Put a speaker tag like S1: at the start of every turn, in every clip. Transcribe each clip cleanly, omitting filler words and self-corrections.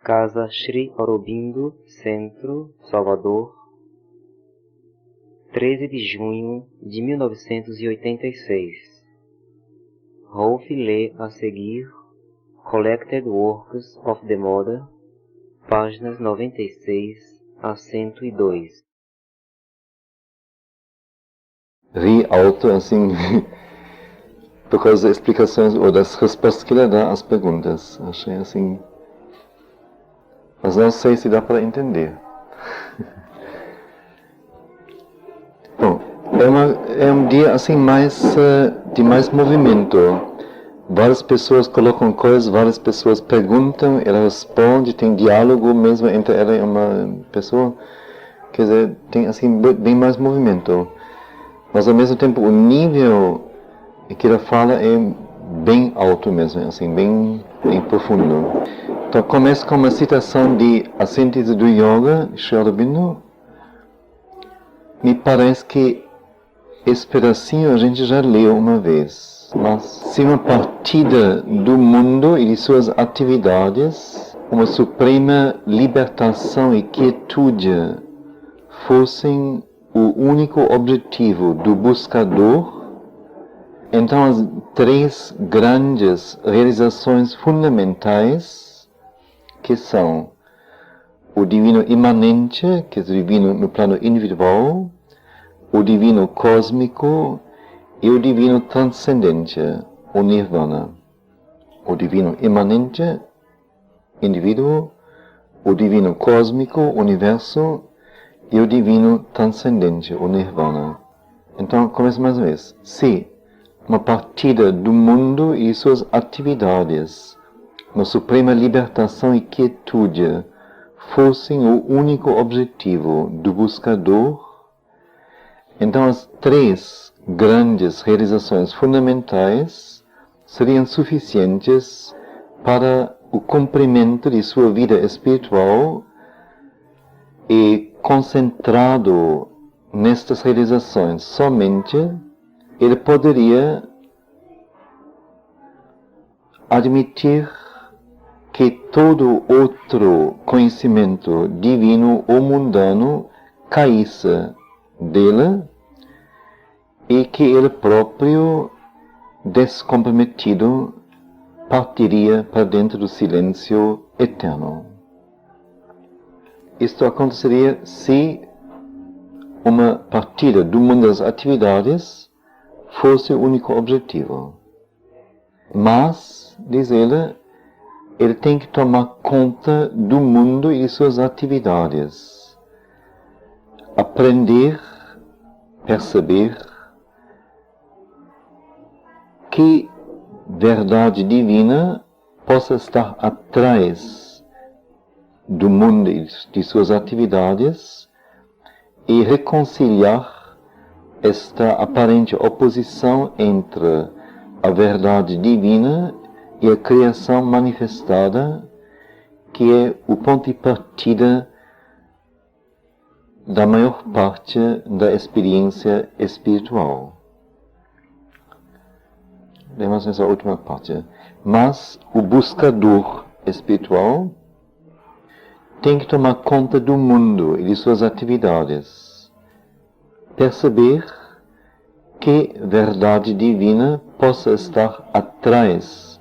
S1: Casa Sri Aurobindo, Centro, Salvador, 13 de junho de 1986. Rolf lê a seguir Collected Works of the Mother, páginas 96 a 102.
S2: Ri alto, assim, por causa das explicações ou das respostas que ele dá às perguntas. Achei assim. Mas não sei se dá para entender. Bom, é um dia assim de mais movimento. Várias pessoas colocam coisas, várias pessoas perguntam, ela responde, tem diálogo mesmo entre ela e uma pessoa. Quer dizer, tem assim bem mais movimento. Mas ao mesmo tempo o nível que ela fala é bem alto mesmo, assim, bem profundo. Então começa com uma citação de A Síntese do Yoga, Sri Aurobindo. Me parece que esse pedacinho a gente já leu uma vez. Mas se uma partida do mundo e de suas atividades, uma suprema libertação e quietude fossem o único objetivo do buscador, então as três grandes realizações fundamentais, que são o divino imanente, que é o divino no plano individual, o divino cósmico e o divino transcendente, o nirvana. O divino imanente, indivíduo, o divino cósmico, universo, e o divino transcendente, o nirvana. Então, começa mais uma vez. Se uma partida do mundo e suas atividades, uma suprema libertação e quietude, fossem o único objetivo do buscador, então as três grandes realizações fundamentais seriam suficientes para o cumprimento de sua vida espiritual, e concentrado nestas realizações somente, ele poderia admitir que todo outro conhecimento divino ou mundano caísse dele e que ele próprio, descomprometido, partiria para dentro do silêncio eterno. Isto aconteceria se uma partida do mundo das atividades fosse o único objetivo. Mas, diz ele tem que tomar conta do mundo e de suas atividades. Aprender, perceber que verdade divina possa estar atrás do mundo e de suas atividades e reconciliar esta aparente oposição entre a verdade divina e a criação manifestada, que é o ponto de partida da maior parte da experiência espiritual. Vemos nessa última parte. Mas o buscador espiritual tem que tomar conta do mundo e de suas atividades. Perceber que verdade divina possa estar atrás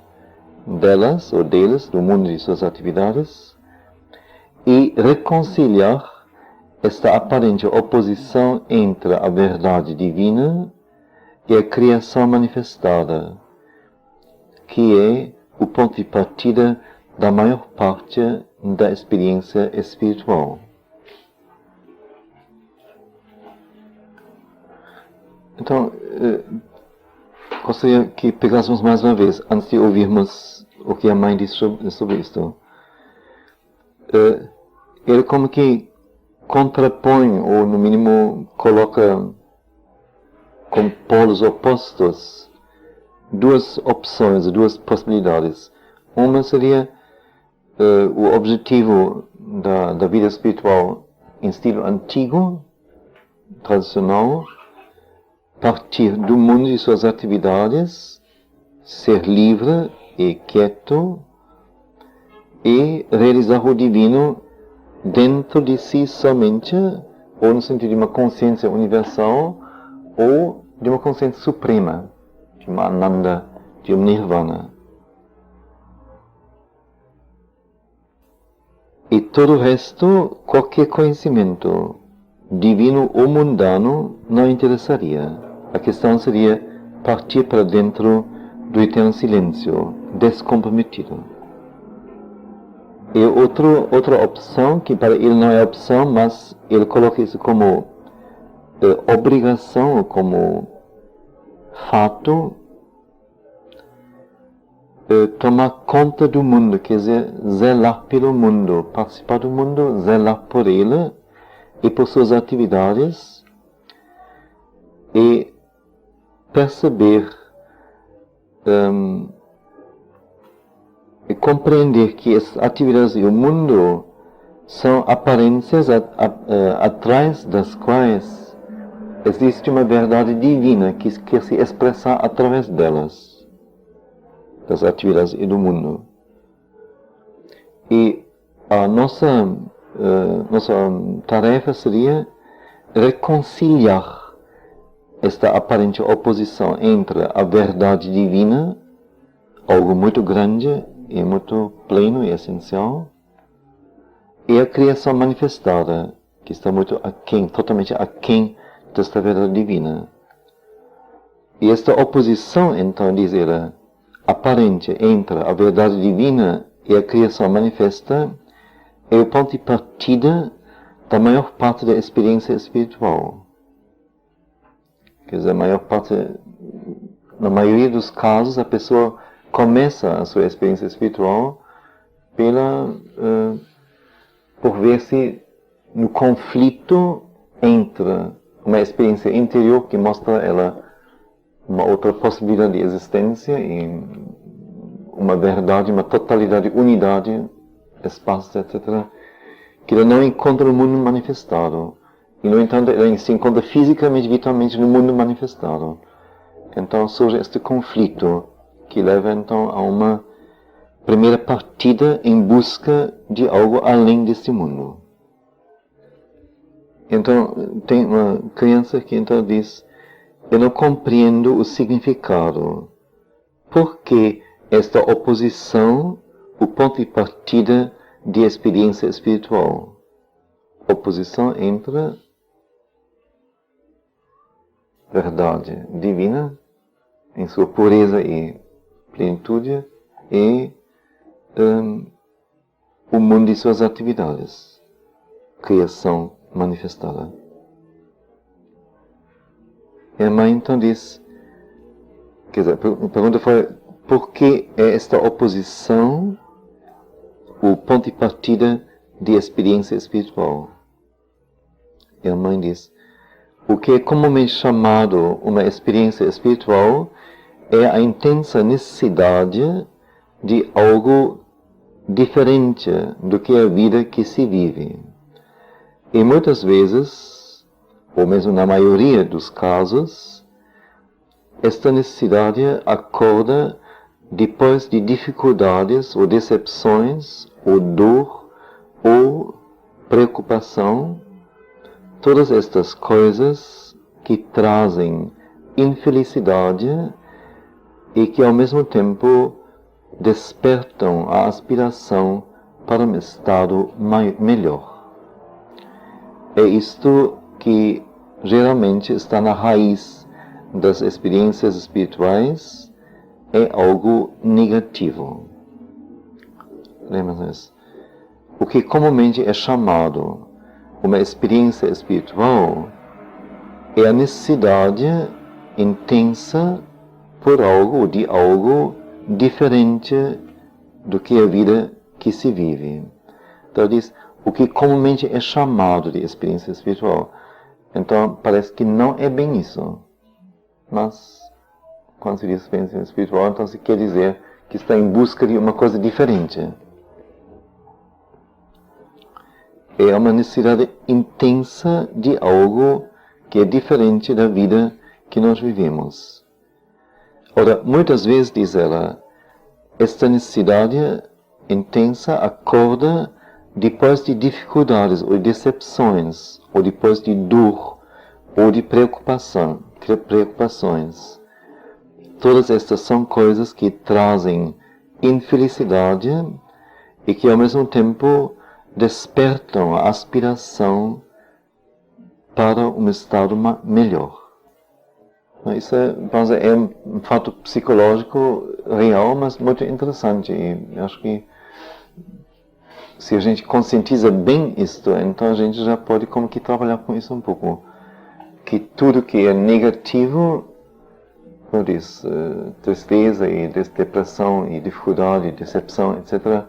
S2: delas ou deles, do mundo e de suas atividades, e reconciliar esta aparente oposição entre a verdade divina e a criação manifestada, que é o ponto de partida da maior parte da experiência espiritual. Então, gostaria que pegássemos mais uma vez, antes de ouvirmos o que a mãe diz sobre isto. Ele como que contrapõe, ou no mínimo coloca como polos opostos, duas opções, duas possibilidades. Uma seria o objetivo da vida espiritual em estilo antigo, tradicional, partir do mundo e suas atividades, ser livre e quieto, e realizar o divino dentro de si somente, ou no sentido de uma consciência universal, ou de uma consciência suprema, de uma Ananda, de um Nirvana. E todo o resto, qualquer conhecimento, divino ou mundano, não interessaria. A questão seria partir para dentro do eterno silêncio, descomprometido. E outra opção, que para ele não é opção, mas ele coloca isso como obrigação, como fato, tomar conta do mundo, quer dizer, zelar pelo mundo, participar do mundo, zelar por ele e por suas atividades, e perceber e compreender que as atividades e o mundo são aparências atrás das quais existe uma verdade divina que quer se expressar através delas, das atividades e do mundo. E a nossa tarefa seria reconciliar esta aparente oposição entre a verdade divina, algo muito grande e muito pleno e essencial, e a criação manifestada, que está muito aquém, totalmente aquém desta verdade divina. E esta oposição, então, diz ele, aparente entre a verdade divina e a criação manifesta, é o ponto de partida da maior parte da experiência espiritual. Quer dizer, na maioria dos casos, a pessoa começa a sua experiência espiritual por ver-se no conflito entre uma experiência interior que mostra ela uma outra possibilidade de existência e uma verdade, uma totalidade, unidade, espaço, etc., que ela não encontra no mundo manifestado. E, no entanto, ela se encontra fisicamente, vitalmente no mundo manifestado. Então surge este conflito que leva então a uma primeira partida em busca de algo além deste mundo. Então tem uma criança que então diz: eu não compreendo o significado. Por que esta oposição, o ponto de partida de experiência espiritual? Oposição entre verdade divina, em sua pureza e plenitude, e o mundo de suas atividades, criação manifestada. E a mãe então diz, quer dizer, a pergunta foi, por que é esta oposição o ponto de partida de experiência espiritual? E a mãe diz, o que é comumente chamado uma experiência espiritual é a intensa necessidade de algo diferente do que a vida que se vive. E muitas vezes, ou mesmo na maioria dos casos, esta necessidade acorda depois de dificuldades ou decepções, ou dor, ou preocupação, todas estas coisas que trazem infelicidade e que ao mesmo tempo despertam a aspiração para um estado melhor. É isto que geralmente está na raiz das experiências espirituais, é algo negativo. Lembra-se? O que comumente é chamado uma experiência espiritual é a necessidade intensa por algo, de algo diferente do que a vida que se vive. Então diz, o que comumente é chamado de experiência espiritual. Então parece que não é bem isso. Mas quando se diz experiência espiritual, então se quer dizer que está em busca de uma coisa diferente. É uma necessidade intensa de algo que é diferente da vida que nós vivemos. Ora, muitas vezes, diz ela, esta necessidade intensa acorda depois de dificuldades ou decepções, ou depois de dor, ou de preocupações. Todas estas são coisas que trazem infelicidade e que ao mesmo tempo despertam a aspiração para um estado melhor. Isso é um fato psicológico real, mas muito interessante. E acho que se a gente conscientiza bem isto, então a gente já pode como que trabalhar com isso um pouco. Que tudo que é negativo, como diz, tristeza e depressão e dificuldade, decepção, etc.,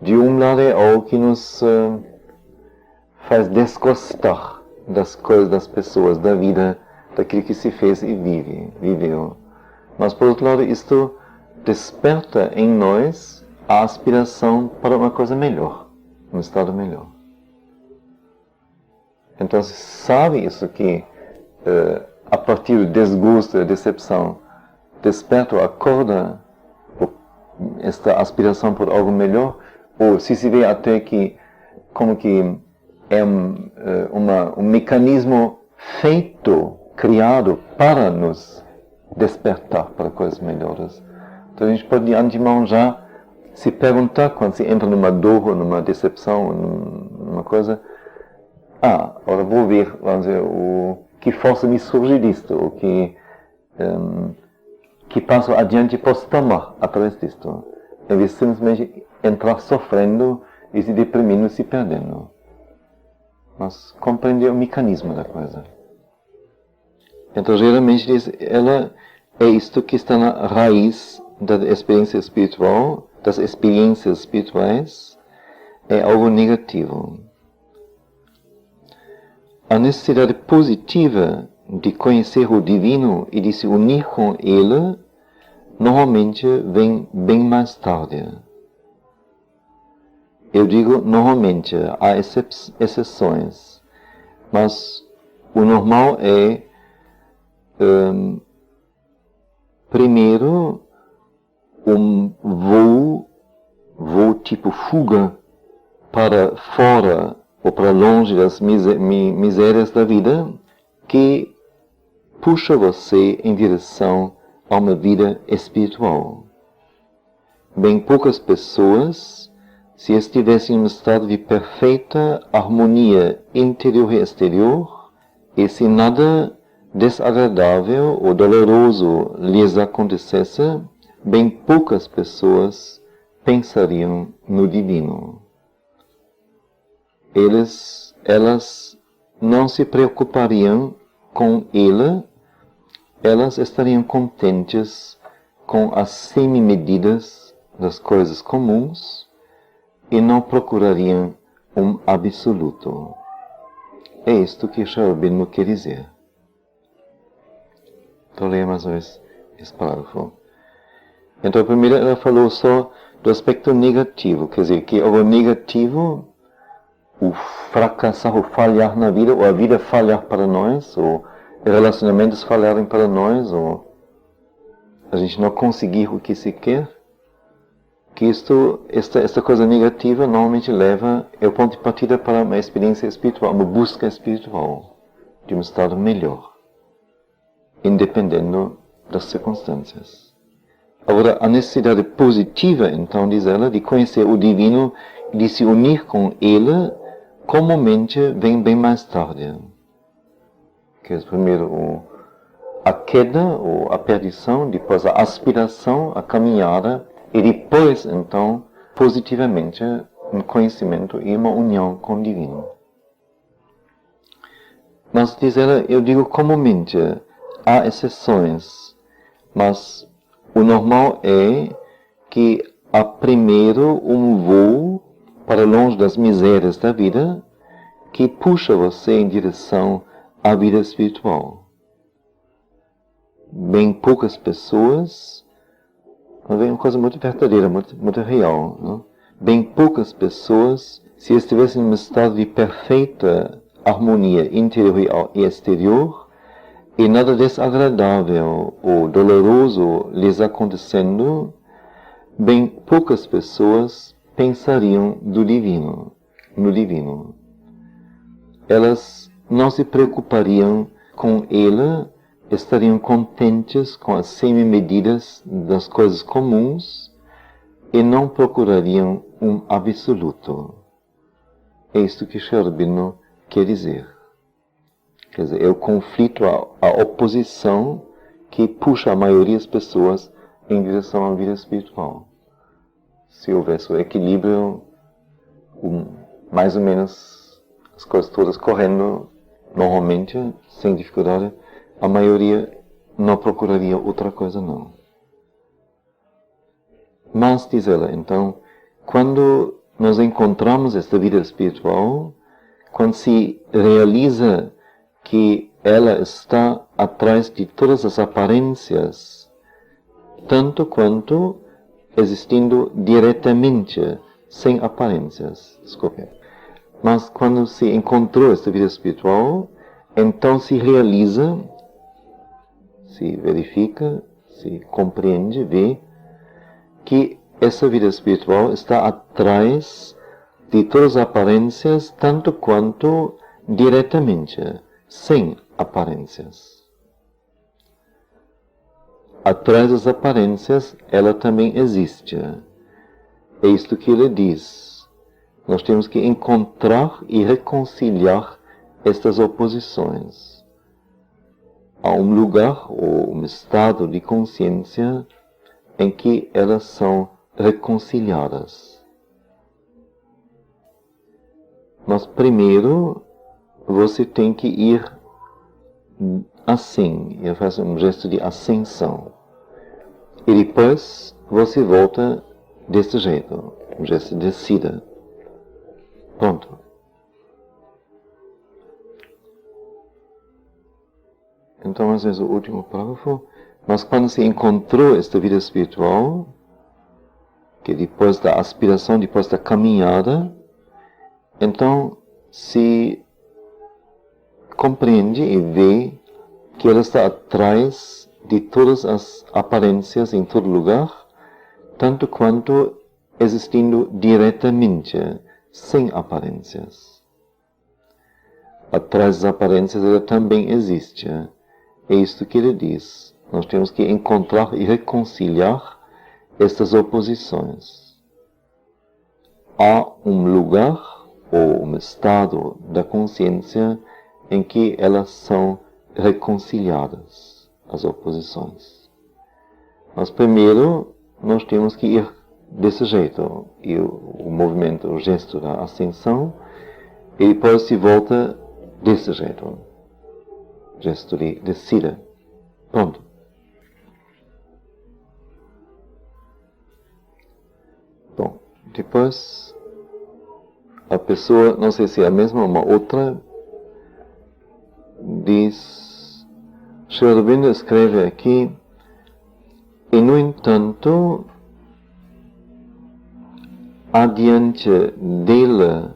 S2: de um lado é algo que nos faz desgostar das coisas, das pessoas, da vida, daquilo que se fez e viveu. Mas por outro lado, isto desperta em nós a aspiração para uma coisa melhor, um estado melhor. Então, sabe isso que a partir do desgosto, da decepção, desperta ou acorda esta aspiração por algo melhor, ou se vê até que como que é um mecanismo feito, criado para nos despertar para coisas melhores. Então a gente pode de antemão já se perguntar quando se entra numa dor, ou numa decepção, numa coisa, agora vou ver, vamos dizer, que força me surge disto, ou que passo adiante posso tomar através disto, em vez de simplesmente entrar sofrendo e se deprimindo e se perdendo. Mas compreender o mecanismo da coisa. Então, geralmente, ela é isto que está na raiz da experiência espiritual, das experiências espirituais, é algo negativo. A necessidade positiva de conhecer o divino e de se unir com ele, normalmente vem bem mais tarde. Eu digo normalmente, há exceções, mas o normal é primeiro um voo tipo fuga para fora ou para longe das misérias da vida, que puxa você em direção a uma vida espiritual. Bem poucas pessoas, se estivessem em um estado de perfeita harmonia interior e exterior, e se nada desagradável ou doloroso lhes acontecesse, bem poucas pessoas pensariam no divino. Elas não se preocupariam com ele, elas estariam contentes com as semi-medidas das coisas comuns e não procurariam um absoluto. É isto que Sri Aurobindo quer dizer. Então, leia mais uma vez esse parágrafo. Então, primeiro ela falou só do aspecto negativo, quer dizer, que o negativo, o fracassar, o falhar na vida, ou a vida falhar para nós, ou relacionamentos falharem para nós, ou a gente não conseguir o que se quer, que esta coisa negativa normalmente é o ponto de partida para uma experiência espiritual, uma busca espiritual, de um estado melhor, independendo das circunstâncias. Agora, a necessidade positiva, então, diz ela, de conhecer o divino e de se unir com ele, comumente vem bem mais tarde. Que é primeiro a queda, ou a perdição, depois a aspiração, a caminhada, e depois, então, positivamente, um conhecimento e uma união com o divino. Mas, diz ela, eu digo comumente, há exceções, mas o normal é que há primeiro um voo para longe das misérias da vida que puxa você em direção à vida espiritual. Bem poucas pessoas, é uma coisa muito verdadeira, muito real, não? Bem poucas pessoas, se estivessem em um estado de perfeita harmonia interior e exterior, e nada desagradável ou doloroso lhes acontecendo, bem poucas pessoas pensariam no divino. Elas não se preocupariam com ele, estariam contentes com as semi-medidas das coisas comuns e não procurariam um absoluto. É isto que Sri Aurobindo quer dizer. Quer dizer, é o conflito, a oposição que puxa a maioria das pessoas em direção à vida espiritual. Se houvesse o equilíbrio, mais ou menos as coisas todas correndo normalmente, sem dificuldade, a maioria não procuraria outra coisa não. Mas, diz ela, então, quando nós encontramos esta vida espiritual, quando se realiza que ela está atrás de todas as aparências, tanto quanto existindo diretamente, sem aparências. Desculpe. Mas quando se encontrou esta vida espiritual, então se realiza, se verifica, se compreende, vê que essa vida espiritual está atrás de todas as aparências, tanto quanto diretamente, sem aparências. Atrás das aparências, ela também existe. É isto que ele diz. Nós temos que encontrar e reconciliar estas oposições. Há um lugar ou um estado de consciência em que elas são reconciliadas. Mas primeiro você tem que ir assim, eu faço um gesto de ascensão. E depois você volta desse jeito, um gesto de descida. Pronto. Então, às vezes, o último parágrafo. Mas quando se encontrou esta vida espiritual, que depois da aspiração, depois da caminhada, então se compreende e vê que ela está atrás de todas as aparências em todo lugar, tanto quanto existindo diretamente, sem aparências. Atrás das aparências ela também existe. É isto que ele diz. Nós temos que encontrar e reconciliar estas oposições. Há um lugar ou um estado da consciência em que elas são reconciliadas, as oposições. Mas primeiro nós temos que ir desse jeito, e o movimento, o gesto da ascensão, e depois se volta desse jeito, gesto de descida. Pronto. Bom, depois a pessoa, não sei se é a mesma ou uma outra, diz, Sri Aurobindo escreve aqui, e no entanto, adiante dele,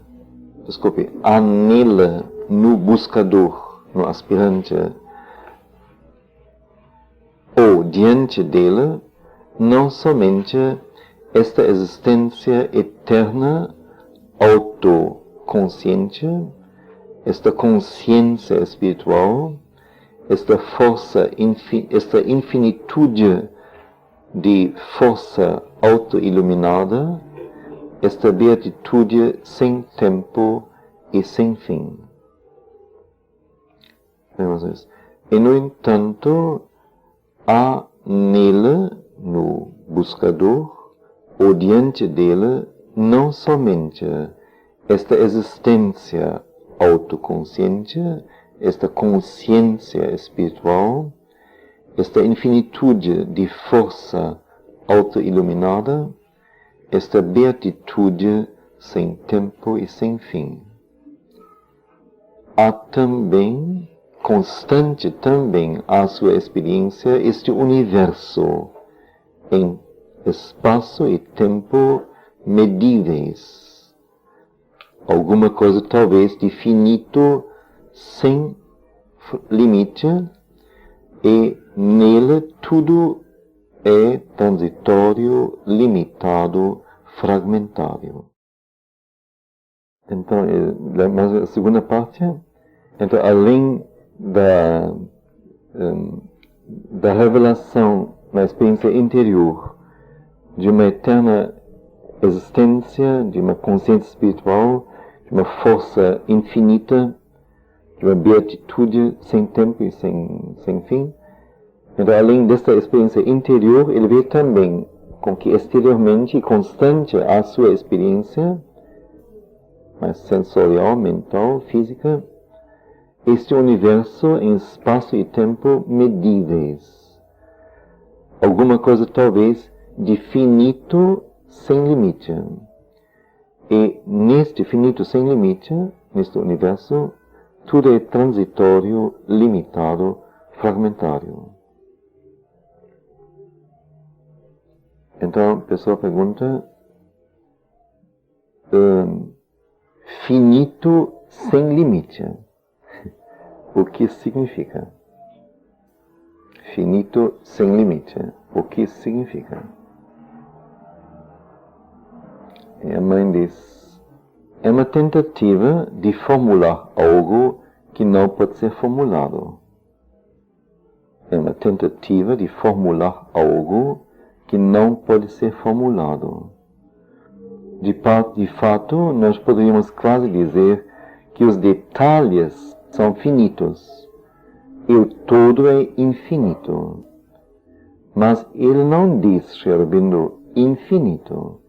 S2: há nele, no buscador, no aspirante, ou diante dele, não somente esta existência eterna, autoconsciente, esta consciência espiritual, esta força, esta infinitude de força auto-iluminada, esta beatitude sem tempo e sem fim. E no entanto, há nele, no buscador, ou diante dele, não somente esta existência autoconsciente, esta consciência espiritual, esta infinitude de força auto-iluminada, esta beatitude sem tempo e sem fim. Há também, constante também à sua experiência, este universo em espaço e tempo medíveis. Alguma coisa talvez de finito, sem limite, e nele tudo é transitório, limitado, fragmentário. Então, mas a segunda parte, então, além da revelação na experiência interior de uma eterna existência, de uma consciência espiritual, de uma força infinita, de uma beatitude sem tempo e sem fim. Então, além desta experiência interior, ele vê também com que exteriormente, constante a sua experiência, mais sensorial, mental, física, este universo em espaço e tempo medíveis. Alguma coisa talvez de finito sem limite. E neste finito sem limite, neste universo, tudo é transitório, limitado, fragmentário. Então a pessoa pergunta, finito sem limite. O que significa? Finito sem limite. O que significa? E a mãe diz, é uma tentativa de formular algo que não pode ser formulado. É uma tentativa de formular algo que não pode ser formulado. De fato, nós poderíamos quase dizer que os detalhes são finitos e o todo é infinito. Mas ele não diz, Sri Aurobindo, infinito.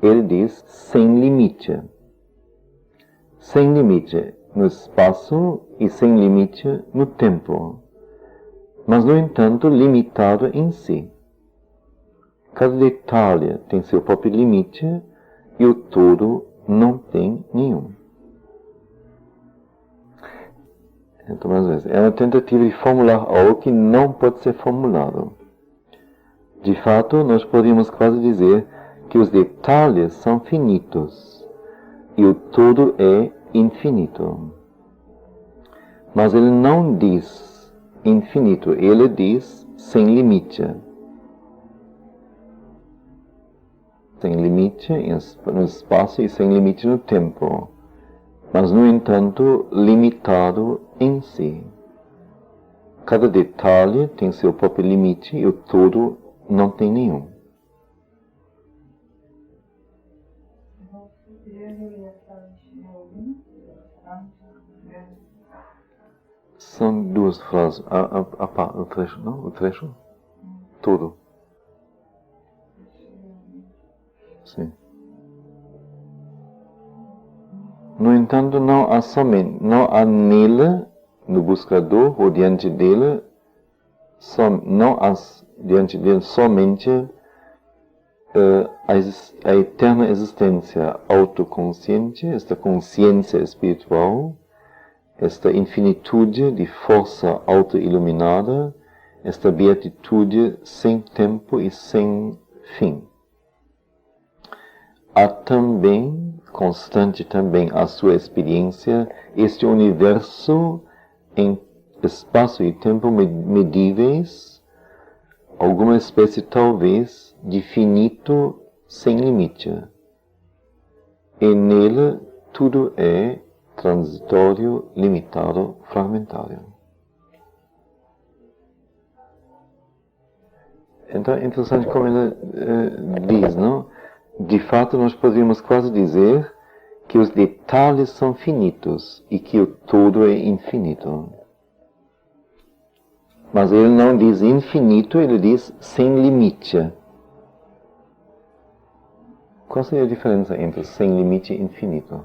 S2: Ele diz sem limite. Sem limite no espaço e sem limite no tempo. Mas, no entanto, limitado em si. Cada detalhe tem seu próprio limite e o todo não tem nenhum. Então, mais vezes, é uma tentativa de formular algo que não pode ser formulado. De fato, nós podemos quase dizer que os detalhes são finitos e o todo é infinito. Mas ele não diz infinito, ele diz sem limite. Sem limite no espaço e sem limite no tempo. Mas, no entanto, limitado em si. Cada detalhe tem seu próprio limite e o todo não tem nenhum. São duas frases. O trecho, não? O trecho? Todo. Sim. No entanto, não há nele, no buscador ou diante dele, não há diante dele somente a eterna existência autoconsciente, esta consciência espiritual, esta infinitude de força auto-iluminada, esta beatitude sem tempo e sem fim. Há também, constante também a sua experiência, este universo em espaço e tempo medíveis, alguma espécie talvez de finito sem limite. E nele tudo é transitório, limitado, fragmentário. Então é interessante como ele diz, não? De fato, nós poderíamos quase dizer que os detalhes são finitos e que o todo é infinito. Mas ele não diz infinito, ele diz sem limite. Qual seria a diferença entre sem limite e infinito?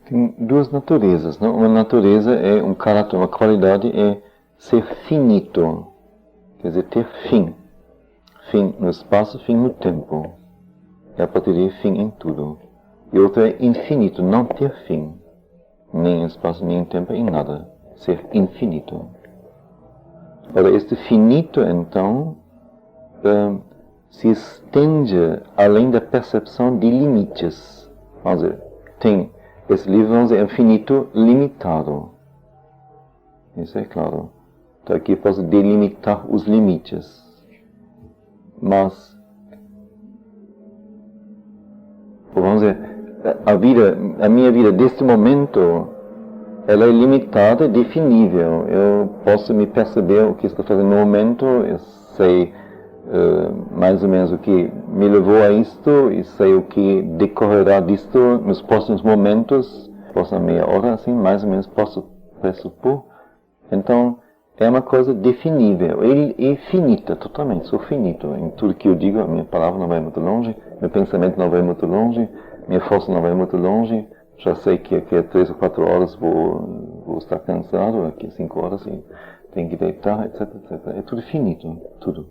S2: Tem duas naturezas, não? Uma natureza é um caráter, uma qualidade é ser finito, quer dizer, ter fim. Fim no espaço, fim no tempo. É a partir daí fim em tudo. E outra é infinito, não ter fim. Nem em espaço, nem em tempo, em nada. Ser infinito. Ora, este finito, então, se estende além da percepção de limites. Vamos dizer, tem esse livro, vamos dizer, infinito limitado. Isso é claro. Então aqui eu posso delimitar os limites. Mas, vamos dizer, a minha vida deste momento, ela é limitada, definível. Eu posso me perceber o que estou fazendo no momento, eu sei mais ou menos o que me levou a isto, e sei o que decorrerá disto nos próximos momentos, próxima meia hora, assim, mais ou menos posso pressupor. Então, é uma coisa definível e finita, totalmente, sou finito. Em tudo que eu digo, a minha palavra não vai muito longe, meu pensamento não vai muito longe, minha força não vai muito longe. Já sei que aqui a 3 ou 4 horas vou estar cansado, aqui a 5 horas e tenho que deitar, etc, etc. É tudo finito, tudo.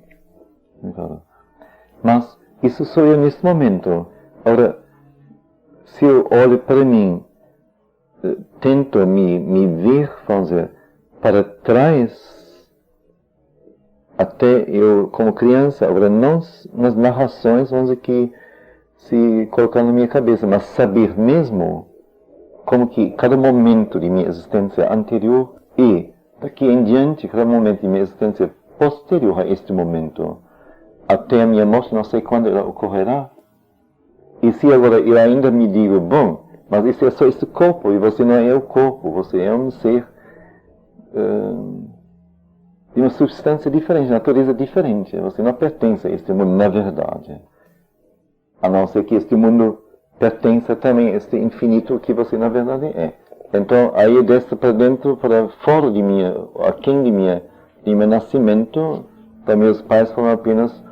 S2: Mas isso sou eu neste momento. Ora, se eu olho para mim, tento me ver, vamos dizer, para trás, até eu, como criança, agora não nas narrações, vamos dizer, que se colocar na minha cabeça, mas saber mesmo como que cada momento de minha existência anterior e daqui em diante, cada momento de minha existência posterior a este momento, até a minha morte, não sei quando ela ocorrerá. E se agora eu ainda me digo, bom, mas isso é só este corpo, e você não é o corpo, você é um ser de uma substância diferente, natureza diferente. Você não pertence a este mundo, na verdade. A não ser que este mundo pertença também a este infinito que você, na verdade, é. Então, aí desce para dentro, para fora de minha, aquém de meu nascimento, para meus pais foram apenas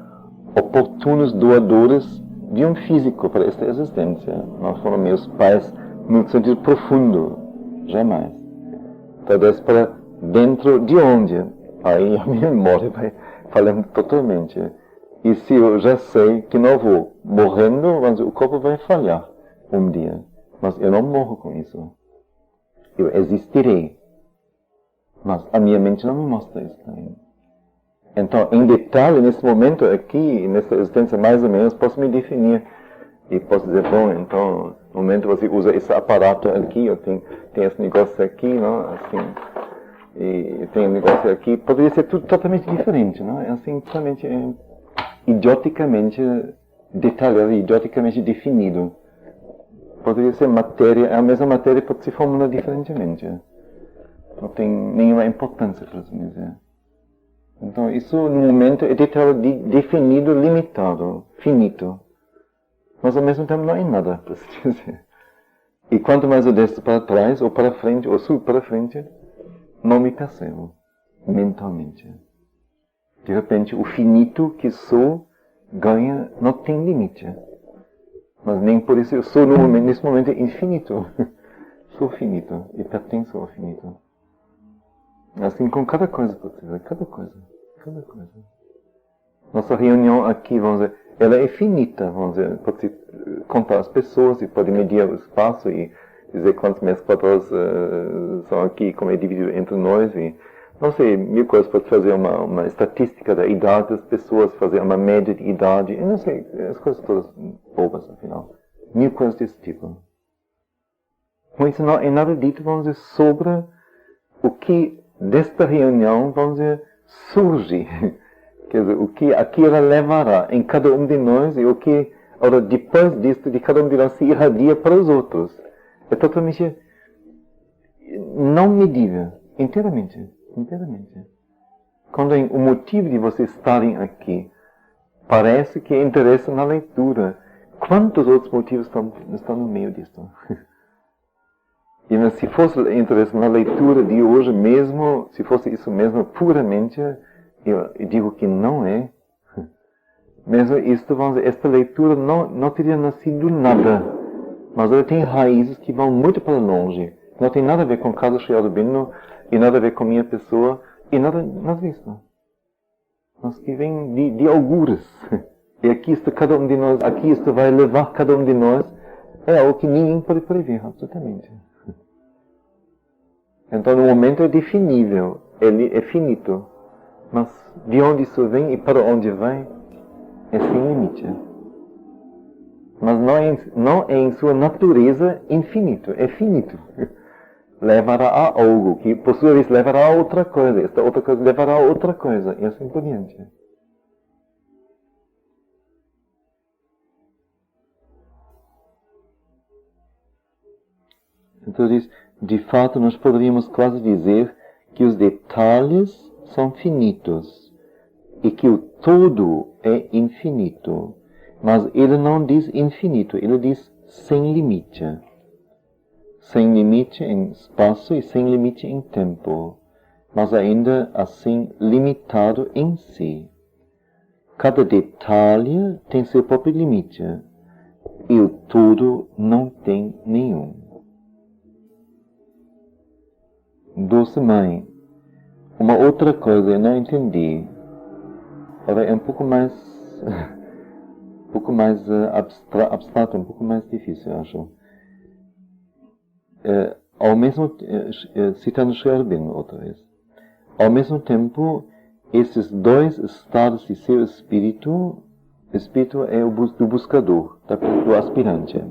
S2: oportunos doadores de um físico para esta existência. Não foram meus pais no sentido profundo, jamais. Então, desce para dentro de onde? Aí a minha memória vai falando totalmente. E se eu já sei que não vou morrendo, mas o corpo vai falhar um dia. Mas eu não morro com isso. Eu existirei. Mas a minha mente não me mostra isso também. Então, em detalhe, nesse momento aqui, nessa existência mais ou menos, posso me definir. E posso dizer, bom, então, no momento você usa esse aparato aqui, eu tenho esse negócio aqui, não? Assim, e tem um negócio aqui, poderia ser tudo totalmente diferente, não? É assim, totalmente idioticamente detalhado, idioticamente definido. Poderia ser matéria, a mesma matéria pode se formular diferentemente. Não tem nenhuma importância, por assim dizer. Então, isso no momento é definido, limitado, finito. Mas ao mesmo tempo não é nada, por assim dizer. E quanto mais eu desço para trás, ou para frente, ou subo para frente, não me percebo, mentalmente. De repente, o finito que sou ganha, não tem limite. Mas nem por isso eu sou nesse momento infinito. Sou finito e pertenço ao finito. Assim com cada coisa possível, cada coisa. Nossa reunião aqui, vamos dizer, ela é finita, vamos dizer, pode-se contar as pessoas e pode medir o espaço e dizer quantos metros quadrados são aqui, como é dividido entre nós e não sei, mil coisas, pode fazer uma estatística da idade das pessoas, fazer uma média de idade, eu não sei, as coisas todas bobas, afinal. Mil coisas desse tipo. Mas isso não é nada dito, vamos dizer, sobre o que desta reunião, vamos dizer, surge. Quer dizer, o que aqui ela levará em cada um de nós e o que, ora, depois disto, de cada um de nós se irradia para os outros. É totalmente não medível, inteiramente. Quando o motivo de vocês estarem aqui parece que interessa na leitura, quantos outros motivos estão no meio disso? E mas se fosse interesse na leitura de hoje mesmo, se fosse isso mesmo puramente, eu digo que não é. Mesmo isto, vamos dizer, esta leitura não teria nascido nada, mas ela tem raízes que vão muito para longe. Não tem nada a ver com Carlos Cherbino e nada a ver com minha pessoa e nada disso. Mas que vem de algures. E aqui está cada um de nós, aqui isto vai levar cada um de nós, é algo que ninguém pode prever, absolutamente. Então, no momento é definível, ele é finito. Mas de onde isso vem e para onde vai, é sem limite. Mas não é em sua natureza infinito, é finito. Levará a algo, que por sua vez levará a outra coisa, esta outra coisa levará a outra coisa, e assim por diante. Então diz, de fato nós poderíamos quase dizer que os detalhes são finitos e que o todo é infinito. Mas ele não diz infinito, ele diz sem limite. Sem limite em espaço e sem limite em tempo, mas ainda assim limitado em si. Cada detalhe tem seu próprio limite e o todo não tem nenhum. Doce Mãe, uma outra coisa eu não entendi. Ela é um pouco mais abstrato, um pouco mais difícil, eu acho. Citando Sherbin outra vez. Ao mesmo tempo, esses dois estados de seu espírito é o do buscador, do aspirante.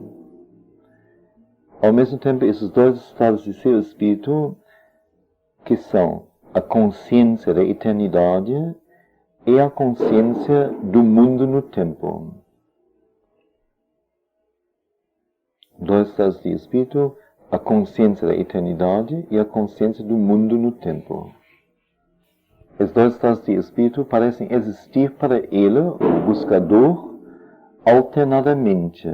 S2: Ao mesmo tempo, esses dois estados de seu espírito, que são a consciência da eternidade e a consciência do mundo no tempo. Dois estados de espírito, a consciência da eternidade e a consciência do mundo no tempo. Os dois estados de espírito parecem existir para ele, o buscador, alternadamente,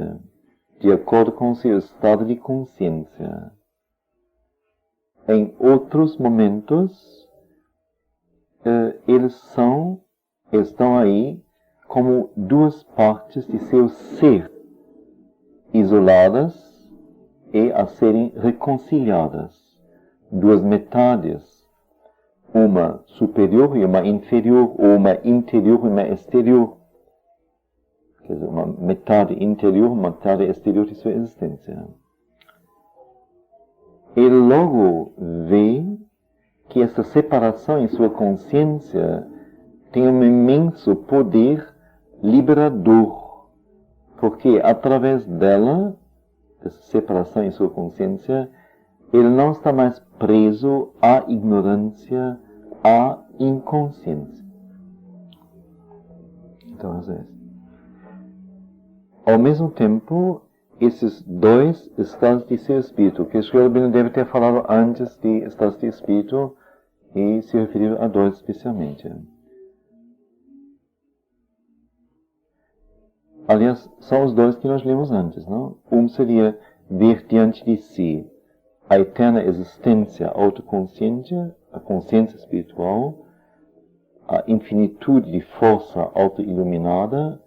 S2: de acordo com seu estado de consciência. Em outros momentos, eles estão aí como duas partes de seu ser, isoladas e a serem reconciliadas. Duas metades, uma superior e uma inferior, ou uma interior e uma exterior. Quer dizer, uma metade interior, uma metade exterior de sua existência. Ele logo vê que essa separação em sua consciência tem um imenso poder liberador, porque através dela, essa separação em sua consciência, ele não está mais preso à ignorância, à inconsciência. Então, ao mesmo tempo, esses dois estados de seu espírito, que Sri Aurobindo deve ter falado antes de estados de espírito e se referir a dois especialmente. Aliás, são os dois que nós lemos antes, não? Um seria ver diante de si a eterna existência autoconsciente, a consciência espiritual, a infinitude de força auto-iluminada,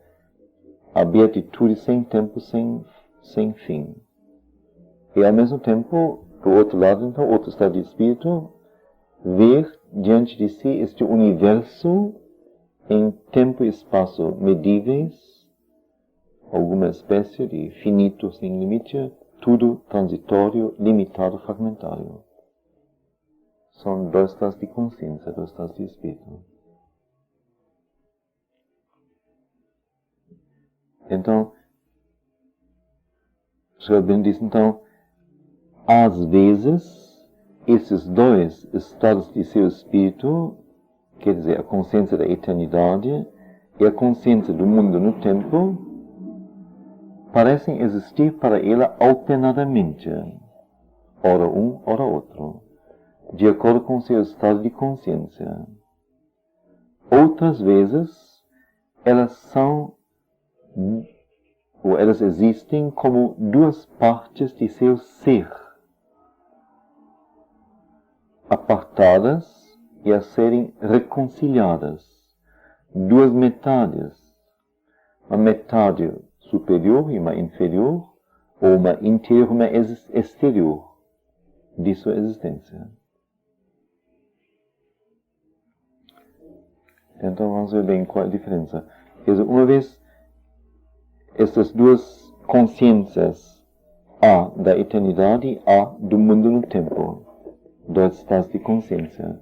S2: a beatitude sem tempo, sem fim. E ao mesmo tempo, do outro lado, então, outro estado de espírito, ver diante de si este universo em tempo e espaço medíveis, alguma espécie de finito sem limite, tudo transitório, limitado, fragmentário. São dois estados de consciência, dois estados de espírito. Então, Sri Aurobindo diz, então, às vezes, esses dois estados de seu espírito, quer dizer, a consciência da eternidade e a consciência do mundo no tempo, parecem existir para ele alternadamente, ora um, ora outro, de acordo com seu estado de consciência. Outras vezes, elas existem como duas partes de seu ser, apartadas e a serem reconciliadas. Duas metades, uma metade superior e uma inferior, ou uma interior e uma exterior de sua existência. Então vamos ver bem qual é a diferença. Quer dizer, uma vez essas duas consciências, a da eternidade, a do mundo no tempo, dois estados de consciência,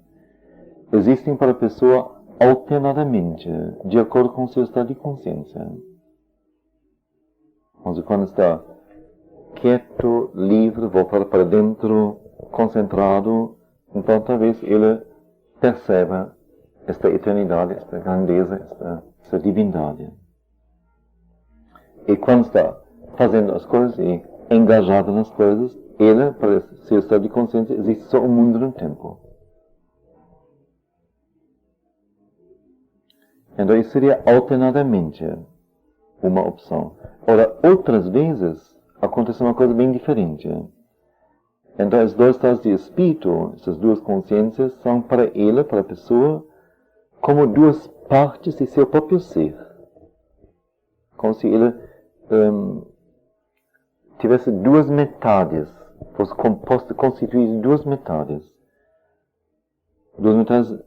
S2: existem para a pessoa alternadamente, de acordo com o seu estado de consciência. Mas quando está quieto, livre, voltado para dentro, concentrado, então talvez ele perceba esta eternidade, esta grandeza, esta divindade. E quando está fazendo as coisas e engajado nas coisas, ele, para seu estado de consciência, existe só um mundo no tempo. Então isso seria alternadamente uma opção. Ora, outras vezes, acontece uma coisa bem diferente. Então, os dois estados de espírito, essas duas consciências, são para ele, para a pessoa, como duas partes de seu próprio ser. Como se ele tivesse duas metades, fosse composto, constituído de duas metades. Duas metades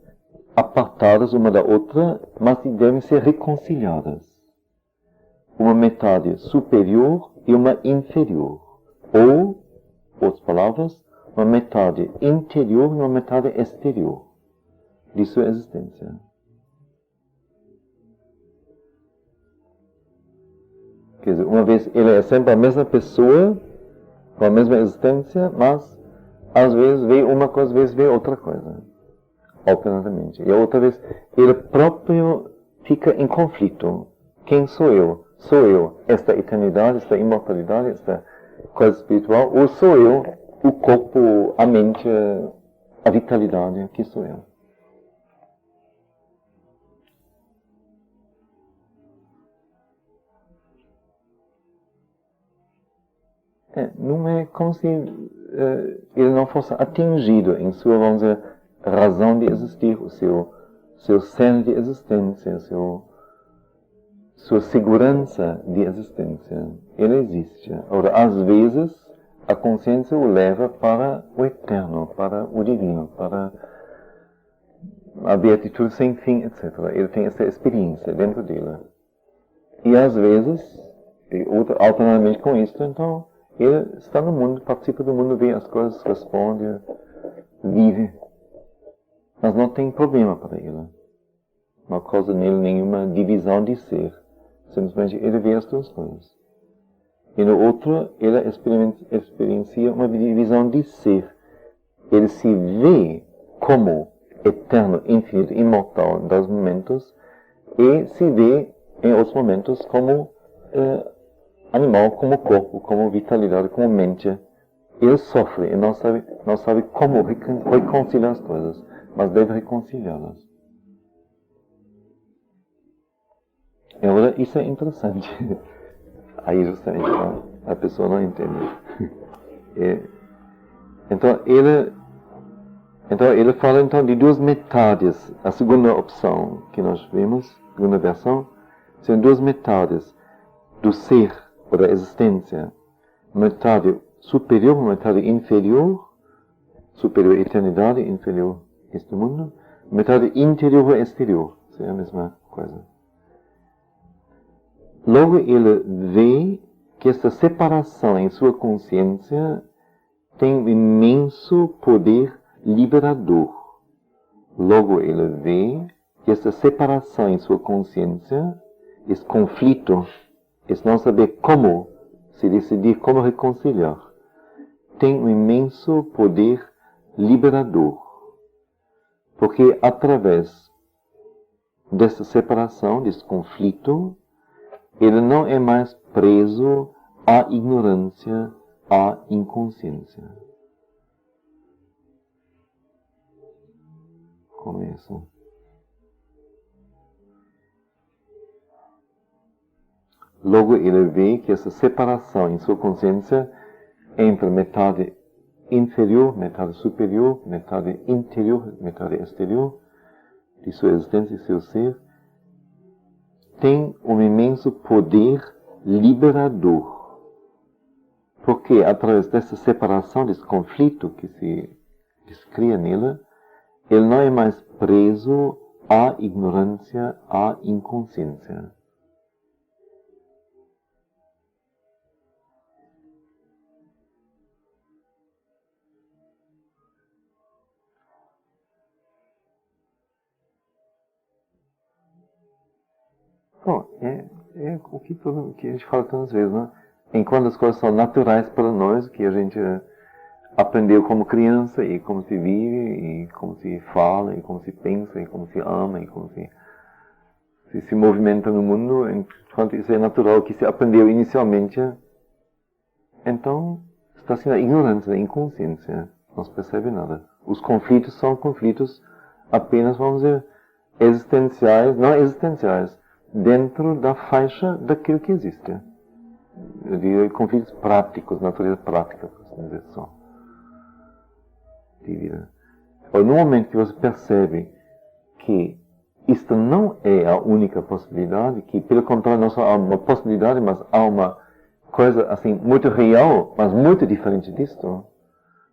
S2: apartadas uma da outra, mas que devem ser reconciliadas. Uma metade superior e uma inferior. Ou, outras palavras, uma metade interior e uma metade exterior de sua existência. Quer dizer, uma vez ele é sempre a mesma pessoa, com a mesma existência, mas às vezes vê uma coisa, às vezes vê outra coisa. Alternadamente. E a outra vez ele próprio fica em conflito. Quem sou eu? Sou eu esta eternidade, esta imortalidade, esta coisa espiritual? Ou sou eu o corpo, a mente, a vitalidade? Que sou eu? Não é como se ele não fosse atingido em sua, vamos dizer, razão de existir, o seu cerne de existência, sua segurança de existência. Ele existe. Ora, às vezes, a consciência o leva para o eterno, para o divino, para a beatitude sem fim, etc. Ele tem essa experiência dentro dele. E às vezes, alternadamente com isso, então, ele está no mundo, participa do mundo, vê as coisas, responde, vive. Mas não tem problema para ele. Não causa nele nenhuma divisão de ser. Simplesmente ele vê as duas coisas. E no outro, ele experiencia uma divisão de ser. Ele se vê como eterno, infinito, imortal em dois momentos, e se vê em outros momentos como animal, como corpo, como vitalidade, como mente. Ele sofre e não sabe como reconciliar as coisas, mas deve reconciliá-las. E agora, isso é interessante. Aí justamente a pessoa não entende. Então ele fala então de duas metades. A segunda opção que nós vimos, a segunda versão, são duas metades do ser, ou da existência. Metade superior, metade inferior. Superior eternidade, inferior este mundo. Metade interior e exterior. Isso é a mesma coisa. Logo ele vê que essa separação em sua consciência tem um imenso poder liberador. Logo ele vê que essa separação em sua consciência, esse conflito, esse não saber como se decidir, como reconciliar, tem um imenso poder liberador. Porque através dessa separação, desse conflito, ele não é mais preso à ignorância, à inconsciência. Como é isso? Logo ele vê que essa separação em sua consciência entre metade inferior, metade superior, metade interior, metade exterior, de sua existência e seu ser, tem um imenso poder liberador. Porque através dessa separação, desse conflito que se cria nele, ele não é mais preso à ignorância, à inconsciência. Bom, é o que a gente fala tantas vezes, né? Enquanto as coisas são naturais para nós, que a gente aprendeu como criança, e como se vive, e como se fala, e como se pensa, e como se ama, e como se movimenta no mundo, enquanto isso é natural, que se aprendeu inicialmente, então está sendo a ignorância, a inconsciência, não se percebe nada. Os conflitos são conflitos apenas, vamos dizer, existenciais, não existenciais, dentro da faixa daquilo que existe. Eu diria conflitos práticos, natureza prática, por assim dizer só. De vida. No momento que você percebe que isto não é a única possibilidade, que pelo contrário não só há uma possibilidade, mas há uma coisa assim muito real, mas muito diferente disto,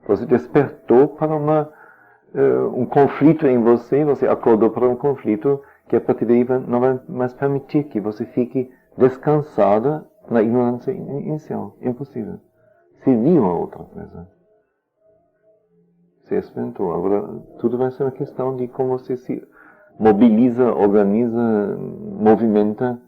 S2: você despertou para um conflito em você, você acordou para um conflito que a partir daí não vai mais permitir que você fique descansada na ignorância inicial. Impossível. Se viu a outra coisa. Se experimentou. Agora, tudo vai ser uma questão de como você se mobiliza, organiza, movimenta.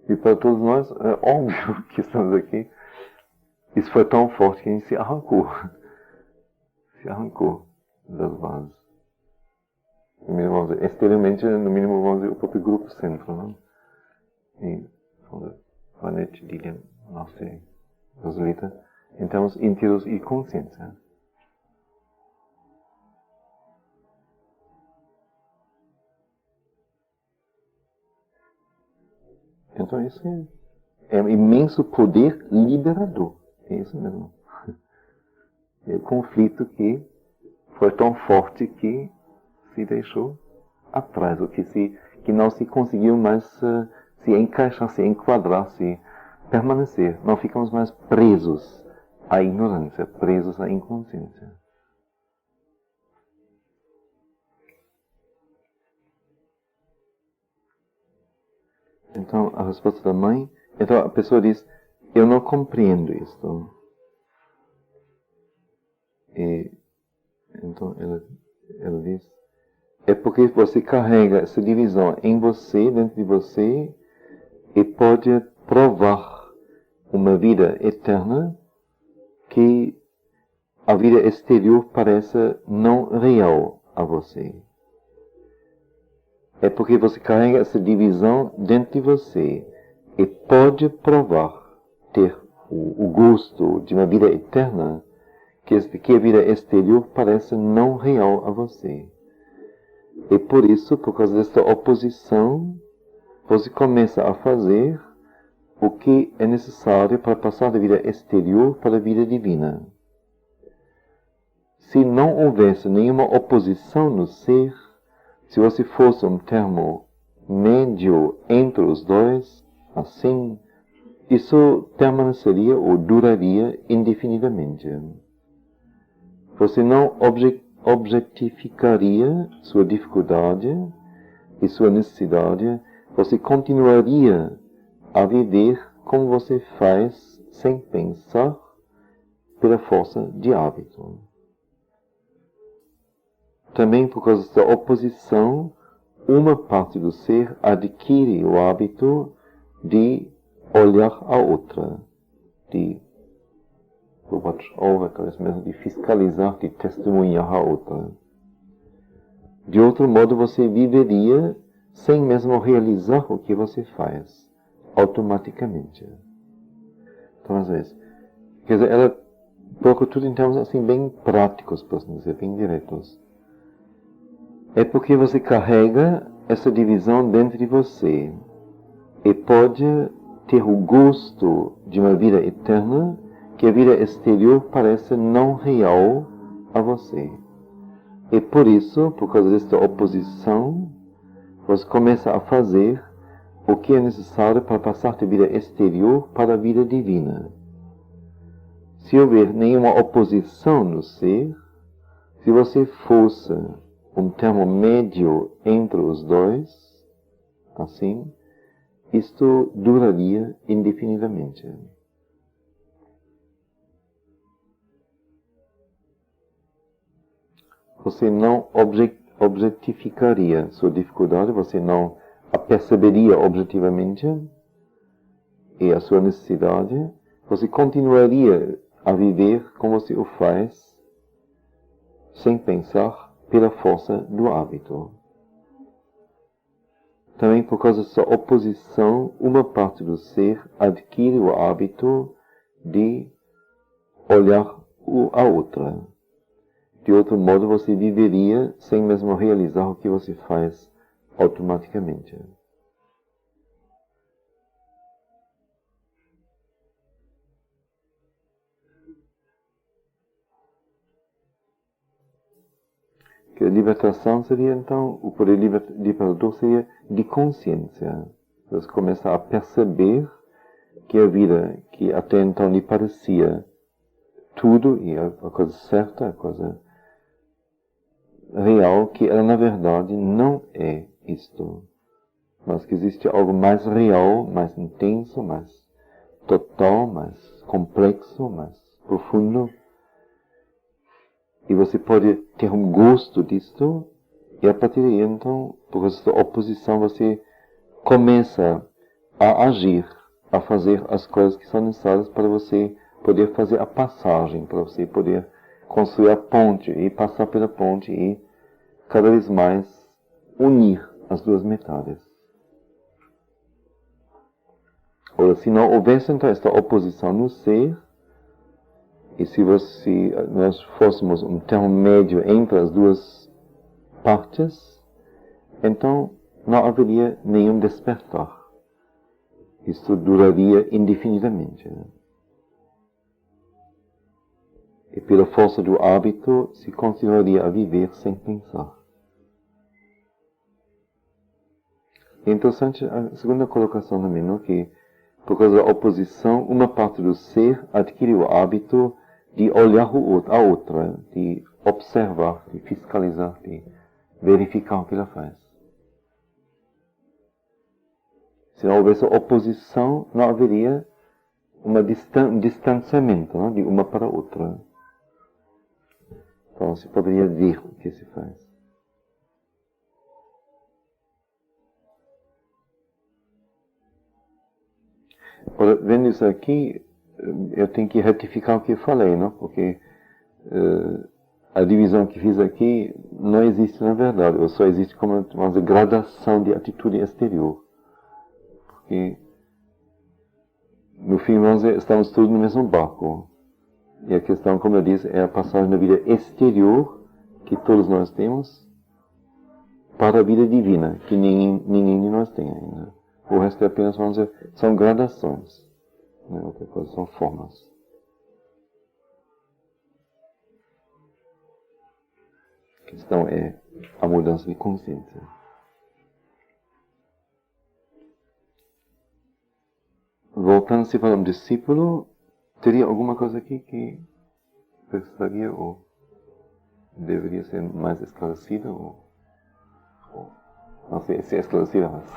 S2: E para todos nós, é óbvio que estamos aqui. Isso foi tão forte que a gente se arrancou. Se arrancou das bases. Exteriormente, no mínimo, vamos dizer, o próprio grupo centro, não? E, Vanette, Lilian, Marcel, Rosalita, em termos íntegros e consciência. Então, isso é um imenso poder liberador. É isso mesmo. É o conflito que foi tão forte que se deixou atrás, ou que não se conseguiu mais se encaixar, se enquadrar, se permanecer. Não ficamos mais presos à ignorância, presos à inconsciência. Então, a resposta da mãe, então a pessoa diz, eu não compreendo isto. E, então ela diz, é porque você carrega essa divisão em você, dentro de você, e pode provar uma vida eterna que a vida exterior parece não real a você. É porque você carrega essa divisão dentro de você e pode provar, ter o gosto de uma vida eterna, que a vida exterior parece não real a você. E por isso, por causa desta oposição, você começa a fazer o que é necessário para passar da vida exterior para a vida divina. Se não houvesse nenhuma oposição no ser, se você fosse um termo médio entre os dois, assim, isso permaneceria ou duraria indefinidamente. Você não objetificaria sua dificuldade e sua necessidade, você continuaria a viver como você faz sem pensar pela força de hábito. Também por causa da oposição, uma parte do ser adquire o hábito de olhar a outra, de watch over, mesmo de fiscalizar, de testemunhar a outra. De outro modo, você viveria sem mesmo realizar o que você faz, automaticamente. Então, às vezes, quer dizer, ela coloca tudo em termos assim bem práticos, por assim dizer, bem diretos. É porque você carrega essa divisão dentro de você e pode ter o gosto de uma vida eterna que a vida exterior parece não real a você. E por isso, por causa desta oposição, você começa a fazer o que é necessário para passar da vida exterior para a vida divina. Se houver nenhuma oposição no ser, se você fosse um termo médio entre os dois, assim, isto duraria indefinidamente. você não objetificaria sua dificuldade, você não a perceberia objetivamente e a sua necessidade, você continuaria a viver como você o faz, sem pensar, pela força do hábito. Também por causa dessa oposição, uma parte do ser adquire o hábito de olhar a outra. De outro modo, você viveria sem mesmo realizar o que você faz automaticamente. Que a libertação seria, então, o poder libertador seria de consciência. Você começa a perceber que a vida, que até então lhe parecia tudo, e a coisa certa, a coisa real, que ela na verdade não é isto. Mas que existe algo mais real, mais intenso, mais total, mais complexo, mais profundo. E você pode ter um gosto disto, e a partir daí, então, por essa oposição, você começa a agir, a fazer as coisas que são necessárias para você poder fazer a passagem, para você poder construir a ponte, e passar pela ponte, e cada vez mais unir as duas metades. Ora, se não houvesse, então, esta oposição no ser, e se nós fôssemos um termo médio entre as duas partes, então não haveria nenhum despertar. Isto duraria indefinidamente. E pela força do hábito se continuaria a viver sem pensar. É interessante a segunda colocação também, não? Que por causa da oposição, uma parte do ser adquire o hábito de olhar a outra, de observar, de fiscalizar, de verificar o que ela faz. Se não houvesse oposição, não haveria um distanciamento, não? De uma para a outra. Então se poderia ver o que se faz. Ora, vendo isso aqui, eu tenho que retificar o que eu falei, não? Porque a divisão que fiz aqui não existe na verdade, ou só existe como uma gradação de atitude exterior. Porque, no fim, estamos todos no mesmo barco. E a questão, como eu disse, é a passagem da vida exterior que todos nós temos para a vida divina, que ninguém de nós tem ainda. O resto é apenas, vamos dizer, são gradações. Não é outra coisa, são formas. A questão é a mudança de consciência. Voltando, se falar um discípulo, teria alguma coisa aqui que precisaria ou deveria ser mais esclarecida? Ou não sei se é esclarecida, mas...